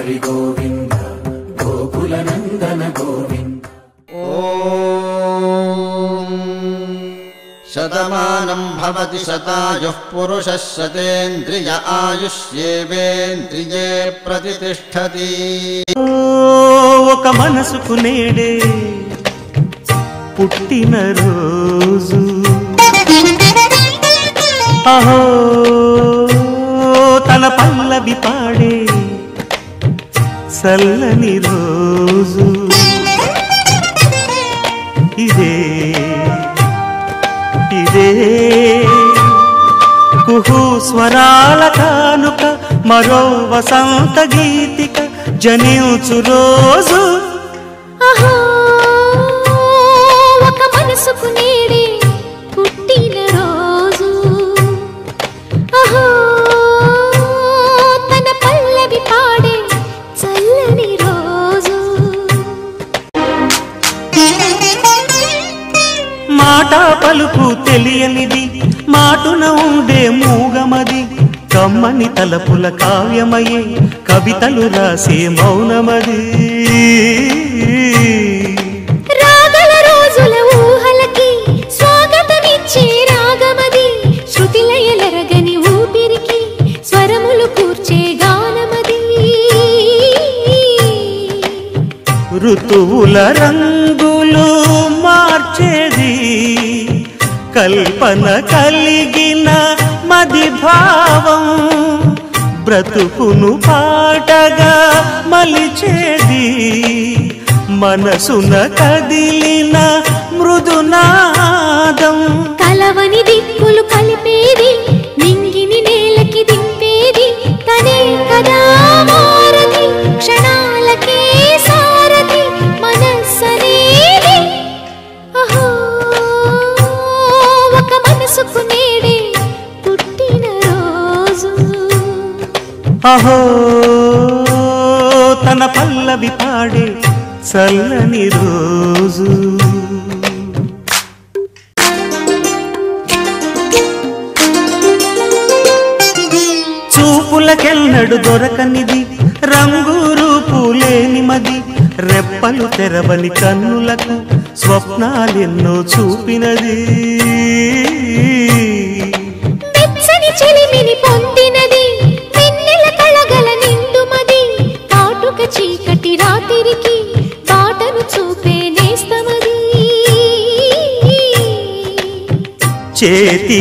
हरि गोविंद गोकुल नंदन गोविंद। शतमानं भवति शतायुः पुरुषः शतेन्द्रिय आयुष्येवेन्द्रिये प्रतिष्ठति। ఒక మనసుకు నేడే పుట్టిన రోజు అహో తన పల్లవి పాడే చల్లని రోజు ఇదే ఇదే కుహు స్వరాల కానుక మరో వసంత గీతిక జనించు రోజు అహో ఒక మనసుకు నేడే పుట్టిన రోజు అహో తన పల్లవి పాడే చల్లని రోజు మాట పలుకు తెలియనిది మాటున ఉండే మూగమది కమ్మని తలపుల కావ్యమయే కవితలు రాసే మౌనమది రాగల రోజుల ఊహలకి స్వాగతమిచ్చే రాగమది శృతిలయలరగని ఊపిరికి స్వరములు కూర్చే గానమది ఋతువుల రంగులు మార్చేది కల్పన కలిగిన మది భావం బ్రతుకును పాటగా మలిచేది మనసున కదిలిన మృదునాదం కలవని దిక్కులు కలిపేది నింగిని నేలకి దింపేది తనే కదా మారది క్షణాలకే సారది మనస్సనేది అహో ఒక మనసుకు నేడే పుట్టిన రోజు అహో తన పల్లవి పాడే చల్లని రోజు చూపులకెన్నడు దొరకనిది రంగు రూపు లేని మది రెప్పలు తెరవని కన్నులకు స్వప్నాలెన్నో చూపినది మెచ్చని చెలిమిని పొందినది వెన్నెల కళగల నిండుమది కాటుక చీకటి రాత్రికి బాటను చూపే నేస్తమది చేతి